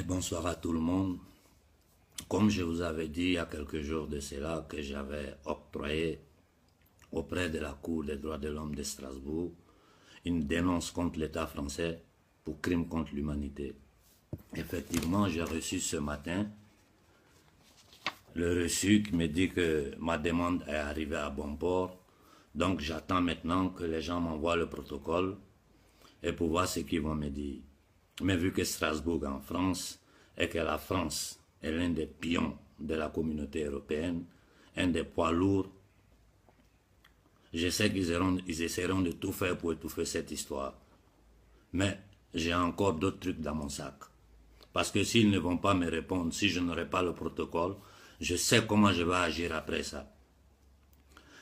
Bonsoir à tout le monde. Comme je vous avais dit il y a quelques jours de cela que j'avais octroyé auprès de la Cour des droits de l'homme de Strasbourg une dénonce contre l'État français pour crime contre l'humanité. Effectivement, j'ai reçu ce matin le reçu qui me dit que ma demande est arrivée à bon port. Donc j'attends maintenant que les gens m'envoient le protocole et pour voir ce qu'ils vont me dire. Mais vu que Strasbourg en France et que la France est l'un des pions de la communauté européenne, un des poids lourds, je sais qu'ils essaieront de tout faire pour étouffer cette histoire. Mais j'ai encore d'autres trucs dans mon sac. Parce que s'ils ne vont pas me répondre, si je n'aurai pas le protocole, je sais comment je vais agir après ça.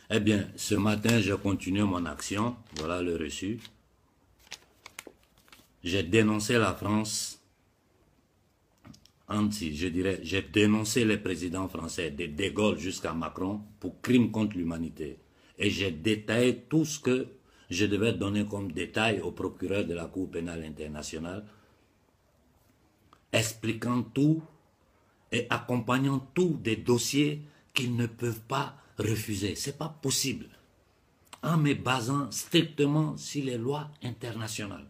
Eh bien, ce matin, j'ai continué mon action. Voilà le reçu. J'ai dénoncé la France j'ai dénoncé les présidents français, de De Gaulle jusqu'à Macron, pour crime contre l'humanité. Et j'ai détaillé tout ce que je devais donner comme détail au procureur de la Cour pénale internationale, expliquant tout et accompagnant tous des dossiers qu'ils ne peuvent pas refuser. Ce n'est pas possible. En me basant strictement sur les lois internationales.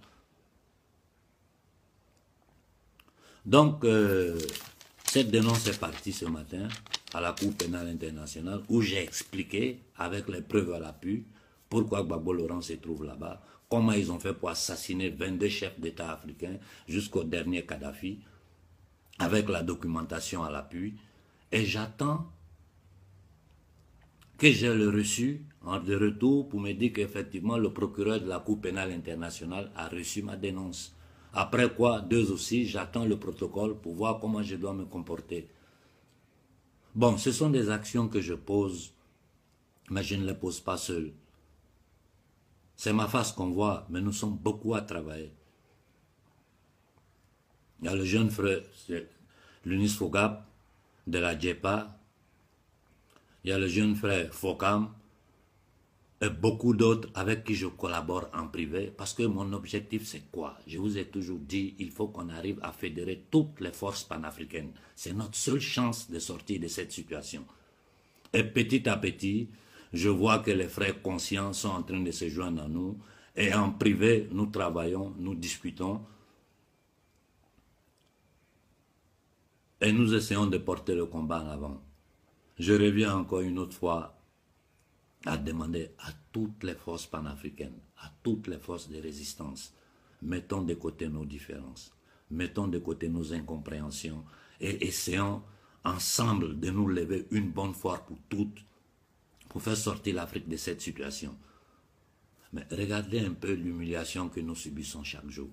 Donc, cette dénonce est partie ce matin à la Cour pénale internationale où j'ai expliqué, avec les preuves à l'appui, pourquoi Gbagbo Laurent se trouve là-bas, comment ils ont fait pour assassiner 22 chefs d'État africains jusqu'au dernier Kadhafi, avec la documentation à l'appui. Et j'attends que j'ai le reçu de retour pour me dire qu'effectivement le procureur de la Cour pénale internationale a reçu ma dénonce. Après quoi, aussi, j'attends le protocole pour voir comment je dois me comporter. Bon, ce sont des actions que je pose, mais je ne les pose pas seul. C'est ma face qu'on voit, mais nous sommes beaucoup à travailler. Il y a le jeune frère, Lunis Fogab, de la JEPA. Il y a le jeune frère Fokam, et beaucoup d'autres avec qui je collabore en privé, parce que mon objectif c'est quoi? Je vous ai toujours dit, il faut qu'on arrive à fédérer toutes les forces panafricaines. C'est notre seule chance de sortir de cette situation. Et petit à petit, je vois que les frères conscients sont en train de se joindre à nous, et en privé, nous travaillons, nous discutons, et nous essayons de porter le combat en avant. Je reviens encore une autre fois à demander à toutes les forces panafricaines, à toutes les forces de résistance, mettons de côté nos différences, mettons de côté nos incompréhensions et essayons ensemble de nous lever une bonne fois pour toutes pour faire sortir l'Afrique de cette situation. Mais regardez un peu l'humiliation que nous subissons chaque jour.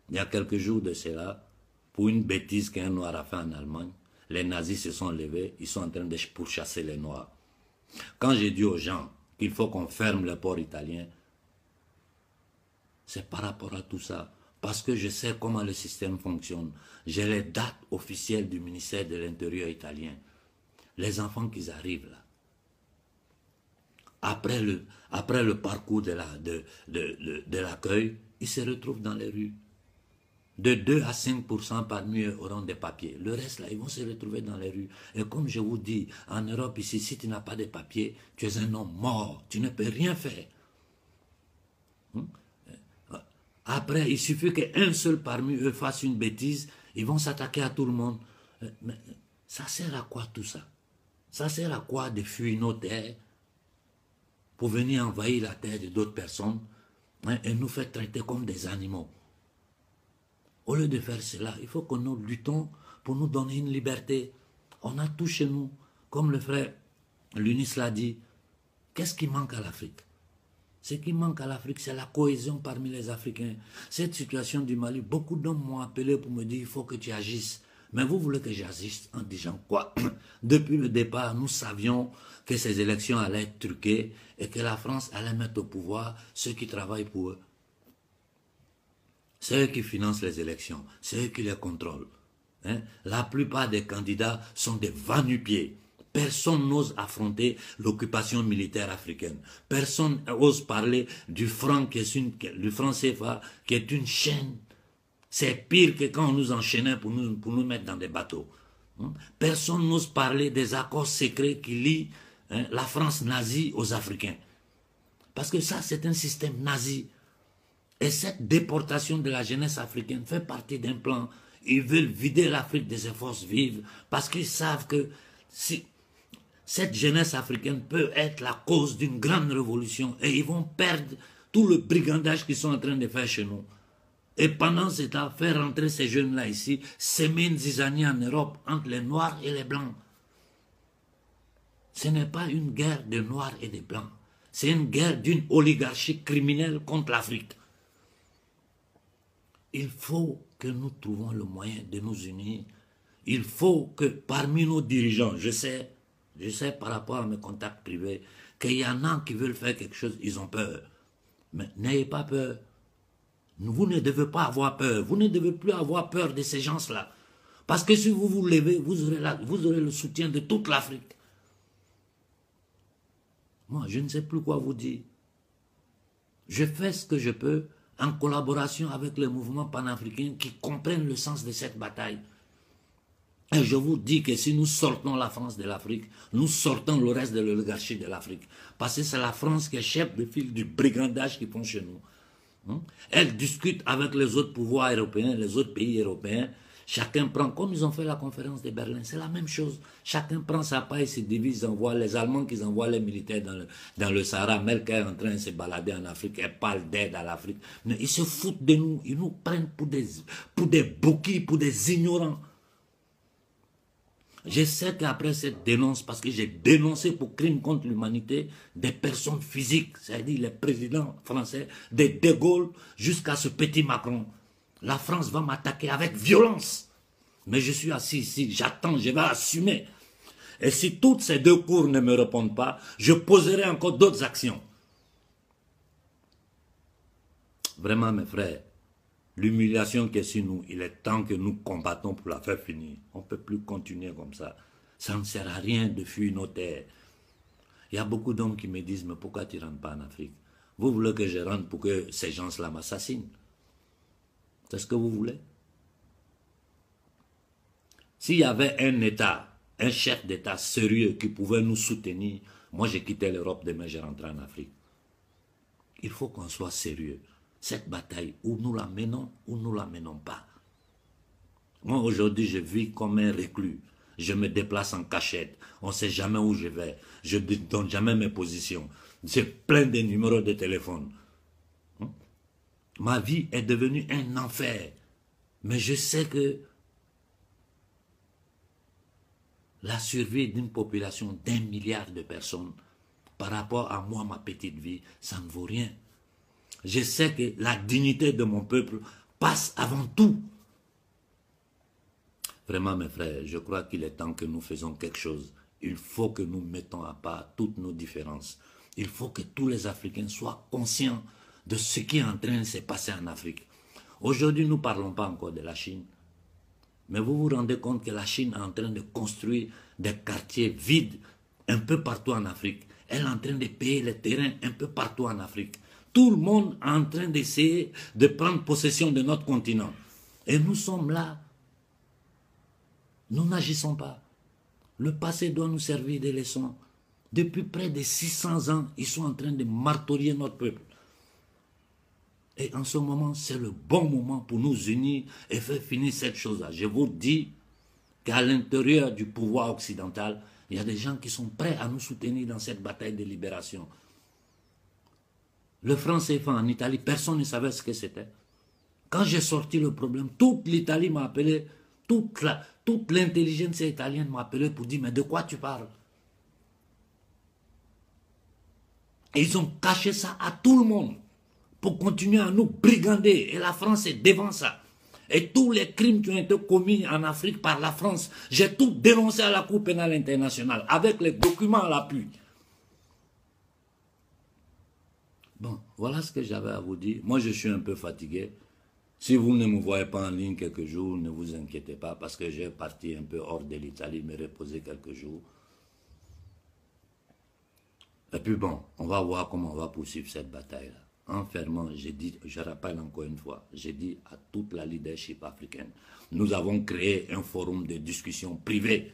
Il y a quelques jours de cela, pour une bêtise qu'un Noir a fait en Allemagne, les nazis se sont levés, ils sont en train de pourchasser les Noirs. Quand j'ai dit aux gens qu'il faut qu'on ferme le port italien, c'est par rapport à tout ça. Parce que je sais comment le système fonctionne. J'ai les dates officielles du ministère de l'Intérieur italien. Les enfants qui arrivent là. Après le parcours de l'accueil, ils se retrouvent dans les rues. De 2 à 5% parmi eux auront des papiers. Le reste, là, ils vont se retrouver dans les rues. Et comme je vous dis, en Europe, ici, si tu n'as pas de papiers, tu es un homme mort. Tu ne peux rien faire. Après, il suffit qu'un seul parmi eux fasse une bêtise, ils vont s'attaquer à tout le monde. Mais ça sert à quoi tout ça? Ça sert à quoi de fuir nos terres pour venir envahir la terre de d'autres personnes et nous faire traiter comme des animaux? Au lieu de faire cela, il faut que nous luttons pour nous donner une liberté. On a tout chez nous. Comme le frère Lunis l'a dit, qu'est-ce qui manque à l'Afrique? Ce qui manque à l'Afrique, c'est la cohésion parmi les Africains. Cette situation du Mali, beaucoup d'hommes m'ont appelé pour me dire il faut que tu agisses. Mais vous voulez que j'agisse en disant quoi? Depuis le départ, nous savions que ces élections allaient être truquées et que la France allait mettre au pouvoir ceux qui travaillent pour eux. C'est eux qui financent les élections, c'est eux qui les contrôlent. La plupart des candidats sont des va-nu-pieds. Personne n'ose affronter l'occupation militaire africaine. Personne n'ose parler du franc, du franc CFA, qui est une chaîne C'est pire que quand on nous enchaînait pour nous mettre dans des bateaux. Personne n'ose parler des accords secrets qui lient la France nazie aux Africains. Parce que ça, c'est un système nazi. Et cette déportation de la jeunesse africaine fait partie d'un plan. Ils veulent vider l'Afrique de ses forces vives parce qu'ils savent que si cette jeunesse africaine peut être la cause d'une grande révolution et ils vont perdre tout le brigandage qu'ils sont en train de faire chez nous. Et pendant ce temps, faire rentrer ces jeunes-là ici, semer une zizanie en Europe entre les Noirs et les Blancs. Ce n'est pas une guerre de Noirs et de Blancs. C'est une guerre d'une oligarchie criminelle contre l'Afrique. Il faut que nous trouvions le moyen de nous unir. Il faut que parmi nos dirigeants, je sais par rapport à mes contacts privés, qu'il y en a qui veulent faire quelque chose, ils ont peur. Mais n'ayez pas peur. Vous ne devez pas avoir peur. Vous ne devez plus avoir peur de ces gens-là. Parce que si vous vous levez, vous aurez le soutien de toute l'Afrique. Moi, je ne sais plus quoi vous dire. Je fais ce que je peux en collaboration avec les mouvements panafricains qui comprennent le sens de cette bataille. Et je vous dis que si nous sortons la France de l'Afrique, nous sortons le reste de l'oligarchie de l'Afrique. Parce que c'est la France qui est chef de file du brigandage qu'ils font chez nous. Elle discute avec les autres pouvoirs européens, les autres pays européens. Chacun prend, comme ils ont fait la conférence de Berlin, c'est la même chose. Chacun prend sa paille, ses devises, envoie les Allemands qui envoient les militaires dans le Sahara. Merkel est en train de se balader en Afrique, elle parle d'aide à l'Afrique. Mais ils se foutent de nous, ils nous prennent pour des bouquis, pour des ignorants. Je sais qu'après cette dénonce, parce que j'ai dénoncé pour crime contre l'humanité des personnes physiques, c'est-à-dire les présidents français, de De Gaulle jusqu'à ce petit Macron. La France va m'attaquer avec violence. Mais je suis assis ici, j'attends, je vais assumer. Et si toutes ces deux cours ne me répondent pas, je poserai encore d'autres actions. Vraiment, mes frères, l'humiliation qui est sur nous, il est temps que nous combattons pour la faire finir. On ne peut plus continuer comme ça. Ça ne sert à rien de fuir nos terres. Il y a beaucoup d'hommes qui me disent, mais pourquoi tu ne rentres pas en Afrique? Vous voulez que je rentre pour que ces gens-là m'assassinent? C'est ce que vous voulez? S'il y avait un État, un chef d'État sérieux qui pouvait nous soutenir, moi j'ai quitté l'Europe, demain je rentrais en Afrique. Il faut qu'on soit sérieux. Cette bataille, où nous la menons ou nous la menons pas. Moi aujourd'hui je vis comme un reclus. Je me déplace en cachette. On ne sait jamais où je vais. Je ne donne jamais mes positions. J'ai plein de numéros de téléphone. Ma vie est devenue un enfer. Mais je sais que la survie d'une population d'1 milliard de personnes par rapport à moi, ma petite vie, ça ne vaut rien. Je sais que la dignité de mon peuple passe avant tout. Vraiment, mes frères, je crois qu'il est temps que nous fassions quelque chose. Il faut que nous mettons à part toutes nos différences. Il faut que tous les Africains soient conscients de ce qui est en train de se passer en Afrique. Aujourd'hui, nous ne parlons pas encore de la Chine. Mais vous vous rendez compte que la Chine est en train de construire des quartiers vides un peu partout en Afrique. Elle est en train de payer les terrains un peu partout en Afrique. Tout le monde est en train d'essayer de prendre possession de notre continent. Et nous sommes là. Nous n'agissons pas. Le passé doit nous servir de leçon. Depuis près de 600 ans, ils sont en train de martyrier notre peuple. Et en ce moment, c'est le bon moment pour nous unir et faire finir cette chose-là. Je vous dis qu'à l'intérieur du pouvoir occidental, il y a des gens qui sont prêts à nous soutenir dans cette bataille de libération. Le franc CFA en Italie, personne ne savait ce que c'était. Quand j'ai sorti le problème, toute l'Italie m'a appelé, toute l'intelligence italienne m'a appelé pour dire, mais de quoi tu parles? Et ils ont caché ça à tout le monde pour continuer à nous brigander. Et la France est devant ça. Et tous les crimes qui ont été commis en Afrique par la France, j'ai tout dénoncé à la Cour pénale internationale avec les documents à l'appui. Bon, voilà ce que j'avais à vous dire. Moi, je suis un peu fatigué. Si vous ne me voyez pas en ligne quelques jours, ne vous inquiétez pas parce que j'ai parti un peu hors de l'Italie, me reposer quelques jours. Et puis bon, on va voir comment on va poursuivre cette bataille-là. en fermant, j'ai dit, je rappelle encore une fois, j'ai dit à toute la leadership africaine, nous avons créé un forum de discussion privé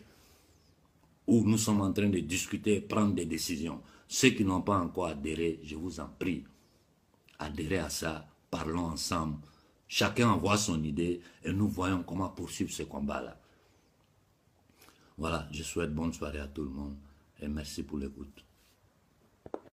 où nous sommes en train de discuter, prendre des décisions. Ceux qui n'ont pas encore adhéré, je vous en prie, adhérez à ça, parlons ensemble. Chacun envoie son idée et nous voyons comment poursuivre ce combat-là. Voilà, je souhaite bonne soirée à tout le monde et merci pour l'écoute.